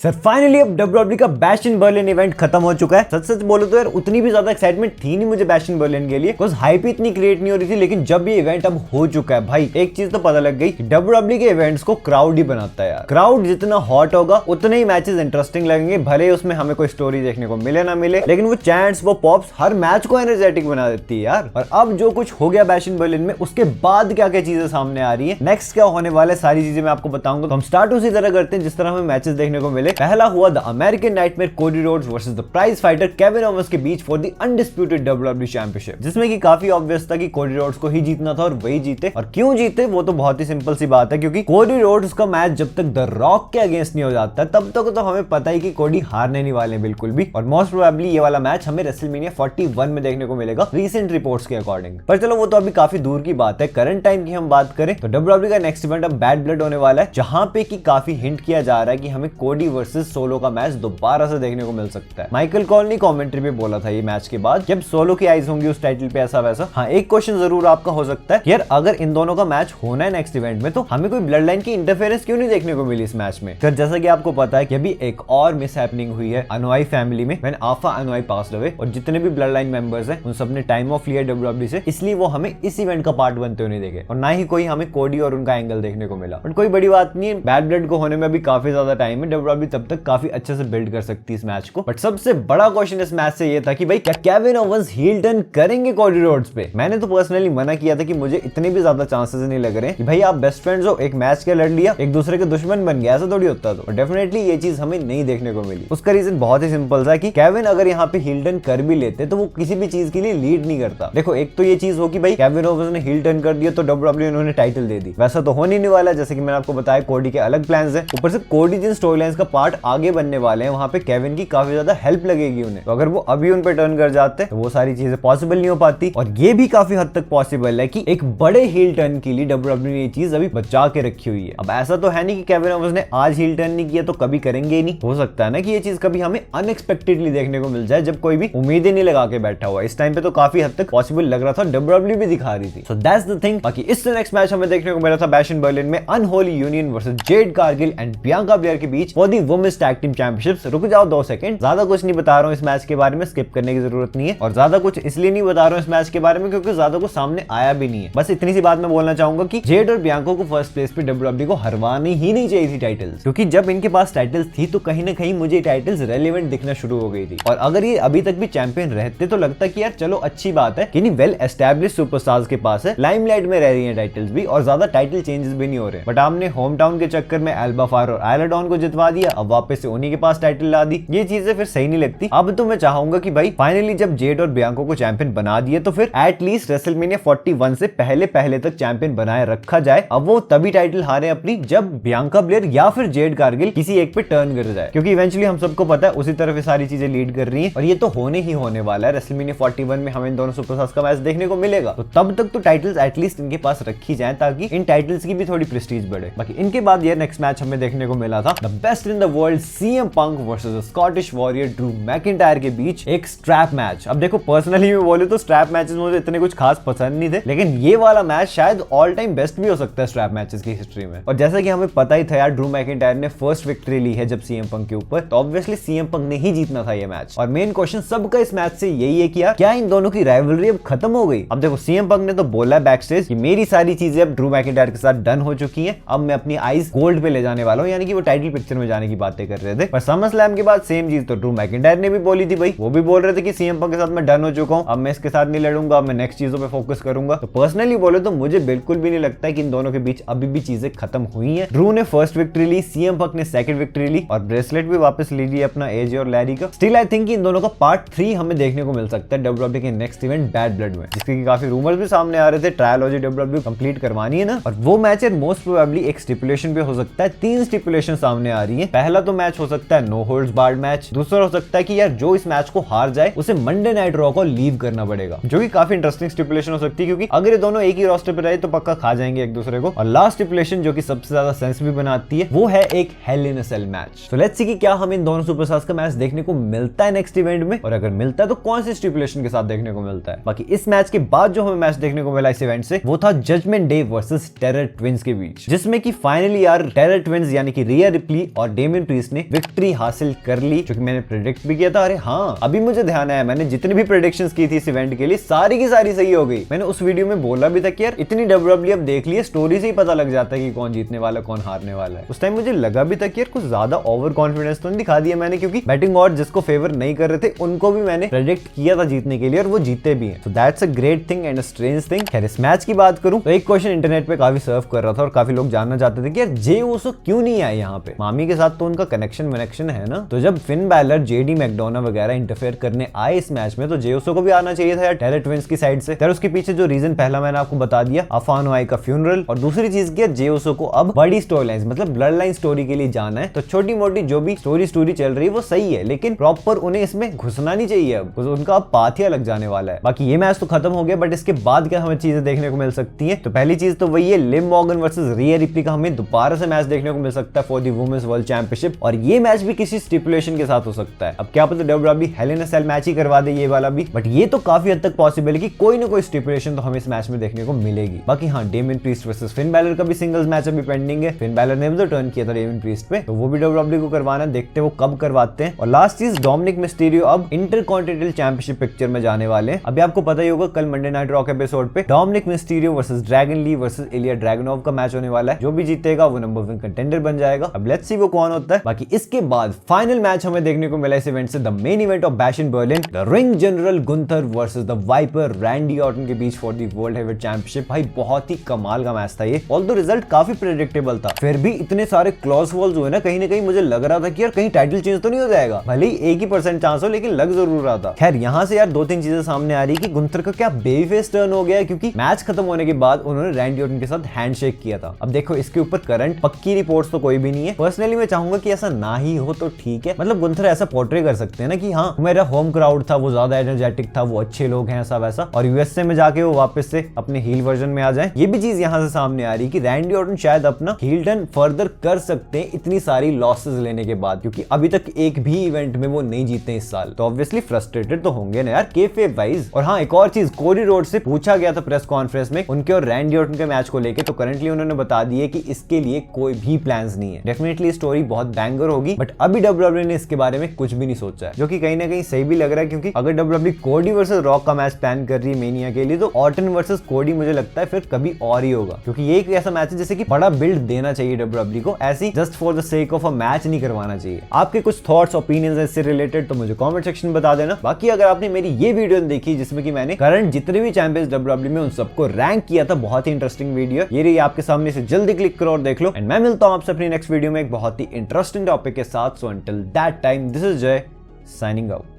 Sir finally अब WWE का bash in Berlin event खत्म हो चुका है। सच सच बोलो तो यार उतनी भी ज्यादा एक्साइटमेंट थी नहीं मुझे बैश इन बर्लिन के लिए, बिकॉज़ हाइप इतनी क्रिएट नहीं हो रही थी। लेकिन जब ये इवेंट अब हो चुका है भाई, एक चीज तो पता लग गई, डब्ल्यूडब्ल्यूई के इवेंट्स को क्राउड ही बनाता है यार। क्राउड जितना हॉट होगा उतने ही मैचेस इंटरेस्टिंग लगेंगे, भले ही उसमें हमें कोई स्टोरी देखने को मिले ना मिले, लेकिन वो चैंट्स वो पॉप्स हर मैच को एनर्जेटिक बना देती है यार। और अब जो कुछ हो गया बैश इन बर्लिन में, उसके बाद क्या क्या चीजें सामने आ रही है, नेक्स्ट क्या होने वाला है, सारी चीजें मैं आपको बताऊंगा। तो हम स्टार्ट उसी तरह करते हैं जिस तरह हमें मैचेस देखने को मिले। पहला हुआ American Nightmare Cody Rhodes versus the Prize Fighter Kevin Owens के बीच for the undisputed WWE championship, जिसमें कि काफी ऑब्वियस था कि कोडी रोड्स को ही जीतना था और वही जीते। और क्यों जीते वो तो बहुत ही सिंपल सी बात है, क्योंकि कोडी रोड्स का मैच जब तक द रॉक के अगेंस्ट नहीं हो जाता तब तक तो हमें पता ही कि कोडी हारने नहीं वाले बिल्कुल भी। और मोस्ट प्रोबेबली ये वाला मैच हमें रेसलमेनिया 41 में देखने को मिलेगा रीसेंट रिपोर्ट्स के अकॉर्डिंग। पर चलो वो तो अभी काफी दूर की बात है। करंट टाइम की हम बात करें तो डब्ल्यूडब्ल्यूई का नेक्स्ट इवेंट अब बैड ब्लड होने वाला है, जहां पे कि काफी हिंट किया जा रहा है कि हमें कोडी वर्सेस सोलो का मैच दोबारा से देखने को मिल सकता है। माइकल कॉल ने कमेंट्री पे बोला था ये मैच के बाद, जब सोलो की आइज होंगी उस टाइटल पे ऐसा वैसा। हाँ, एक क्वेश्चन जरूर आपका हो सकता है यार, अगर इन दोनों का मैच होना है नेक्स्ट इवेंट में तो हमें कोई ब्लड लाइन की इंटरफेरेंस क्यों नहीं देखने को मिली इस मैच में। फिर जैसा कि आपको पता है कि अभी एक और मिस हैपनिंग हुई है अनुआई फैमिली में, व्हेन आफा अनुआई पास्ड अवे, और जितने भी ब्लड लाइन मेंबर्स हैं उन सब ने टाइम ऑफ लिया डब्ल्यूडब्ल्यूई से, इसलिए वो हमें इस इवेंट का पार्ट बनते हुए नहीं देखे, और ना ही कोई हमें कोडी और उनका एंगल देखने को मिला। बट कोई बड़ी बात नहीं है, बैड ब्लड को होने में अभी काफी ज्यादा टाइम है, डब्ल्यूडब्ल्यूई तब तक काफी अच्छे से बिल्ड कर सकती है इस मैच को। बट सबसे बड़ा क्वेश्चन इस मैच से ये था कि भाई क्या केविन ओवेंस हील टर्न करेंगे कोडी रोड्स पे। मैंने तो पर्सनली मना किया था कि मुझे इतने भी ज्यादा चांसेस नहीं लग रहे कि भाई आप बेस्ट फ्रेंड्स हो, एक मैच के लड़ लिया, एक दूसरे के दुश्मन बन गया, ऐसा थोड़ी होता। तो डेफिनेटली ये चीज हमें नहीं देखने को मिली। उसका रीजन बहुत ही सिंपल था कि केविन अगर यहाँ पे हील टर्न कर भी लेते तो वो किसी भी चीज के लिए लीड नहीं करता। देखो, एक तो ये चीज हो कि भाई केविन ओवेंस ने हील टर्न कर दिया तो डब्ल्यूडब्ल्यूई उन्होंने टाइटल दे दी, वैसा तो होने नहीं वाला। जैसे कि मैंने आपको बताया कोडी के अलग प्लान्स हैं, ऊपर से कोडी जिन स्टोरी लाइंस का पार्ट आगे बनने वाले हैं वहां पे केविन की काफी ज्यादा हेल्प लगेगी उन्हें। तो अगर वो अभी उन पे टर्न कर जाते तो वो सारी चीजें पॉसिबल नहीं हो पाती। और ये भी काफी हद तक पॉसिबल है कि एक बड़े हील टर्न के लिए डब्ल्यूडब्ल्यूई ने ये चीज अभी बचा के रखी हुई है। अब ऐसा तो है नहीं कि केविन ओवेंस ने आज हील टर्न नहीं किया तो कभी करेंगे ही नहीं। हो सकता है ना कि ये चीज कभी हमें अनएक्सपेक्टेडली देखने को मिल जाए, जब कोई भी उम्मीदें नहीं लगा के बैठा हुआ। इस टाइम पे तो काफी हद तक पॉसिबल लग रहा था, डब्ल्यूडब्ल्यूई भी दिखा रही थी। So that's the thing. बाकी इससे नेक्स्ट मैच हमें देखने को मिला था बैश इन बर्लिन में Unholy Union versus Jade Cargill and Bianca Belair के बीच for the women's tag team championships. रुक जाओ 2 सेकंड, ज्यादा कुछ नहीं बता रहा हूं इस मैच के बारे में, स्किप करने की जरूरत नहीं है। और ज्यादा कुछ इसलिए नहीं बता रहा हूं इस मैच के बारे में क्योंकि ज्यादा कुछ सामने आया भी नहीं है। बस इतनी सी बात मैं बोलना चाहूंगा कि जेड और बियांका को फर्स्ट प्लेस पे डब्ल्यूडब्ल्यूई को हरवानी ही नहीं चाहिए थी टाइटल्स, क्योंकि जब इनके पास टाइटल्स थी तो कहीं ना कहीं मुझे टाइटल्स रेलेवेंट दिखना शुरू हो गई थी। और अगर ये अभी तक भी चैंपियन रहते तो लगता कि यार चलो अच्छी बात है कि नहीं, वेल एस्टैब्लिश्ड सुपरस्टार्स के पास है, लाइमलाइट में रह रही है टाइटल्स भी, और ज्यादा टाइटल चेंजेस भी नहीं हो रहे। बट आपने होम टाउन के चक्कर में एल्बा फायर और आयला डॉन को जितवा दिया, अब वापस से उन्हीं के पास टाइटल ला दी। ये चीजें फिर सही नहीं लगती। अब तो मैं चाहूंगा कि भाई फाइनली जब जेड और बियांका को चैंपियन बना दिए तो फिर एटलीस्ट रेसलमेनिया 41 से पहले तक चैंपियन बनाए रखा जाए। अब वो तभी टाइटल हारे अपनी जब बियांका ब्लेयर या फिर जेड कारगिल किसी एक पे टर्न कर जाए, क्योंकि इवेंचुअली हम सबको पता है उसी तरफ ये सारी चीजें लीड कर रही हैं। और ये तो होने ही होने वाला है, रेसलमेनिया 41 में हमें इन दोनों सुपरस्टार्स का मैच देखने को मिलेगा। तो तब तक तो टाइटल्स एटलीस्ट इनके पास रखी जाए ताकि इन टाइटल्स की भी थोड़ी प्रेस्टीज बढ़े। बाकी इनके बाद ये नेक्स्ट मैच हमें देखने को मिला था the best in the world CM Punk versus Scottish warrior Drew McIntyre के बीच एक स्ट्रैप मैच। अब देखो, पर्सनली मैं बोलूं तो स्ट्रैप मैचेस मुझे इतने कुछ खास पसंद नहीं थे, लेकिन ये वाला मैच शायद ऑल टाइम बेस्ट भी हो सकता है स्ट्रैप मैचेस की हिस्ट्री में। और जैसा कि हमें पता ही था यार, ड्रू मैकिंटायर ने फर्स्ट विक्ट्री ली है जब सीएम पंक के ऊपर, तो ऑब्वियसली सीएम पंक ने ही जीतना था ये मैच। और मेन क्वेश्चन सबका इस मैच से यही है कि यार क्या इन दोनों की राइवलरी अब खत्म हो गई। अब देखो, सीएम पंक ने तो बोला है बैक स्टेज कि मेरी सारी चीजें अब ड्रू मैकिंटायर के साथ डन हो चुकी हैं, अब मैं अपनी आईज गोल्ड पे ले जाने वाला हूं, यानी कि वो टाइटल पिक्चर में जाने की बातें कर रहे थे। पर समर स्लैम के बाद सेम चीज तो ड्रू मैकिंटायर ने भी बोली थी भाई, वो भी बोल रहे थे कि सीएम पंक के साथ मैं डन हो चुका हूं, अब मैं इसके साथ नहीं लड़ूंगा, अब मैं नेक्स्ट चीजों पे फोकस करूंगा। तो पर्सनली बोले तो मुझे बिल्कुल भी नहीं लगता कि इन दोनों के बीच अभी भी चीजें खत्म हुई हैं। ड्रू ने फर्स्ट विक्ट्री ली, सीएम पंक ने सेकंड विक्ट्री ली, और ब्रेसलेट भी वापस ले लिया अपना एजे और लैरी का। स्टिल आई थिंक इन दोनों का पार्ट 3 हमें देखने को मिल सकता है डब्ल्यूडब्ल्यूई के नेक्स्ट इवेंट बैड ब्लड में, जिसके काफी रूमर्स भी सामने आ रहे थे। ट्रायलॉजी डब्ल्यूडब्ल्यूई कंप्लीट करवानी है ना, और वो मैच मोस्ट प्रोबेबली एक स्टिपुलेशन पे हो सकता है। 3 स्टिपुलेशन सामने आ रही है। पहला तो मैच हो सकता है नो होल्ड्स बार्ड मैच, दूसरा हो सकता है कि यार जो इस मैच को हार जाए उसे मंडे नाइट रॉ को लीव करना पड़ेगा, जो कि काफी इंटरेस्टिंग स्टिपुलेशन हो सकती है, क्योंकि अगर ये दोनों एक ही रोस्टर पे रहे तो पक्का खा जाएंगे एक दूसरे को। और लास्ट स्टिपुलेशन जो कि सबसे ज्यादा सेंस भी बनाती है वो है एक हेल इन अ सेल मैच। तो लेट्स सी कि क्या हम इन दोनों सुपरस्टार्स का मैच देखने को मिलता है नेक्स्ट इवेंट में, और अगर मिलता है तो कौन से स्टिपुलेशन के साथ देखने को मिलता है। बाकी इस मैच के बाद जो हमें मैच देखने को मिला इस इवेंट से वो था Judgment Day versus Terror Twins के बीच, जिसमें कि फाइनली यार टेरर ट्विंस यानी कि रिया रिप्ली और डेमियन प्रीस्ट ने विक्ट्री हासिल कर ली, जो कि मैंने प्रेडिक्ट भी किया था। अरे हाँ, अभी मुझे ध्यान आया, मैंने जितनी भी प्रेडिक्शंस की थी इस इवेंट के लिए सारी की सारी सही हो गई। मैंने उस वीडियो में बोला भी था कि यार इतनी WWE अब देख लिए, स्टोरी से ही पता लग जाता है कि कौन जीतने वाला कौन हारने वाला है। उस टाइम मुझे लगा भी था कि यार कुछ ज्यादा ओवर कॉन्फिडेंस तो नहीं दिखा दिया मैंने, क्योंकि बैटिंग ऑड जिसको फेवर नहीं कर रहे थे उनको भी मैंने प्रेडिक्ट किया था जीतने के लिए, और वो जीते भी हैं। So that's a great thing and a strange thing. खैर इस मैच की बात करूं तो एक क्वेश्चन इंटरनेट पे काफी सर्व कर रहा था और काफी लोग जानना चाहते थे कि यार जे उसो क्यों नहीं आए यहाँ पे। मामी के साथ तो उनका कनेक्शन है ना, तो जब फिन बैलर, जेडी मैकडोना वगैरह इंटरफेयर करने आए इस मैच में, तो जे उसो को भी आना चाहिए था यार टेलर ट्विंस की साइड से। यार उसके पीछे जो रीजन पहला मैंने आपको बता दिया, अफानो आई का फ्यूनरल, और दूसरी चीज क्या, जे उसो को अब बड़ी स्टोरी लाइन मतलब ब्लड लाइन स्टोरी के लिए जाना है। तो छोटी मोटी जो भी स्टोरी चल रही है वो सही है, लेकिन प्रॉपर उन्हें इसमें घुसना नहीं चाहिए। अब उनका अब पाथिया लग जाने वाला है। बाकी ये मैच तो खत्म हो गया, बट इसके बाद क्या हमें चीजें देखने को मिल सकती हैं। तो पहली चीज तो वही है, लिम मॉर्गन वर्सेस रिया रिप्ली का हमें दोबारा से मैच देखने को मिल सकता है for the women's world championship, और ये मैच भी किसी स्टिपुलेशन के साथ हो सकता है। अब क्या पता WWE हेल इन अ सेल मैच ही करवा दे ये वाला भी, बट ये तो काफी हद तक पॉसिबल है कि कोई ना कोई स्टिपुलेशन तो हमें इस मैच में देखने को मिलेगी। बाकी हाँ, Damien priest versus Finn Balor का भी सिंगल्स मैच अभी पेंडिंग है। फिन बैलर ने भी तो टर्न किया था डेमियन प्रीस्ट पे, तो वो भी WWE को करवाना, देखते वो कब करवाते हैं। और लास्ट चीज, डोमिनिक मिस्टीरियो अब इंटरकॉन्टिनेंटल चैंपियनशिप पिक्चर में जाने वाले हैं। अभी आपको पता ही होगा कल मंडे नाइट रॉक एपिसोड पे Dominik Mysterio versus Dragon Lee versus Ilja Dragunov का मैच होने वाला है। जो भी जीतेगा वो नंबर 1 कंटेंडर बन जाएगा। अब लेट्स सी वो कौन होता है। बाकी इसके बाद फाइनल मैच हमें देखने को मिला इस इवेंट से, the main event of Bash in Berlin, the Ring General Gunther versus the Viper Randy Orton के बीच for the world heavyweight championship. भाई बहुत ही कमाल का मैच था ये, ऑल्दो रिजल्ट काफी प्रेडिक्टेबल था, फिर भी इतने सारे क्लोज फॉल्स हुए ना कहीं मुझे लग रहा था कि यार कहीं टाइटल चेंज तो नहीं हो जाएगा। भले ही 1% चांस हो, लेकिन लग जरूर रहा था। खैर यहाँ से यार 2-3 चीजें सामने आ रही कि गुंथर का क्या बेबी फेस टर्न हो गया, क्योंकि मैच खत्म होने के बाद उन्होंने रैंडी ऑर्टन के साथ हैंडशेक किया था। अब देखो इसके ऊपर करंट पक्की रिपोर्ट्स तो कोई भी नहीं है। पर्सनली मैं चाहूंगा कि ऐसा ना ही हो तो ठीक है, मतलब गुंथर ऐसा पोर्ट्रे कर सकते हैं ना कि हाँ मेरा होम क्राउड था, वो ज्यादा एनर्जेटिक था, वो अच्छे लोग हैं, ऐसा वैसा, और यूएसए में जाके वो वापस से अपने हील वर्जन में आ जाए। ये भी चीज यहाँ से सामने आ रही कि रैंडी ऑर्टन शायद अपना हील टर्न फर्दर कर सकते हैं इतनी सारी लॉसेस लेने के बाद, क्योंकि अभी तक एक भी इवेंट में वो नहीं जीते इस साल, तो ऑब्वियसली फ्रस्ट्रेटेड तो होंगे ना यार केफेब वाइज। और हाँ, एक और चीज, कोडी रोड्स से पूछा गया था प्रेस कॉन्फ्रेंस में उनके और रैंडी ऑर्टन के मैच को लेके, तो करंटली उन्होंने बता दिया कि इसके लिए कोई भी प्लान्स नहीं है। डेफिनेटली स्टोरी बहुत बैंगर होगी, बट अभी WWE ने इसके बारे में कुछ भी नहीं सोचा है, जो कि कहीं ना कहीं सही भी लग रहा है, क्योंकि अगर WWE कोडी वर्सेस रॉक का मैच प्लान कर रही है मेनिया के लिए, तो ऑर्टन वर्सेस कोडी मुझे लगता है फिर कभी और ही होगा, क्योंकि ये एक ऐसा मैच है जैसे कि बड़ा बिल्ड देना चाहिए WWE को, ऐसी just for the sake of a match नहीं करवाना चाहिए। आपके कुछ थॉट्स ओपिनियंस इससे रिलेटेड तो मुझे कमेंट सेक्शन में बता देना। बाकी अगर आपने मेरी ये वीडियो देखी जिसमें कि मैंने करंट जितने भी चैंपियंस WWE में उन सबको रैंक किया था, बहुत ही इंटरेस्टिंग वीडियो ये रही आपके सामने, से जल्दी क्लिक करो और देख लो। एंड मैं मिलता हूं आपसे अपनी नेक्स्ट वीडियो में एक बहुत ही इंटरेस्टिंग टॉपिक के साथ। So until that time, this is जय साइनिंग आउट।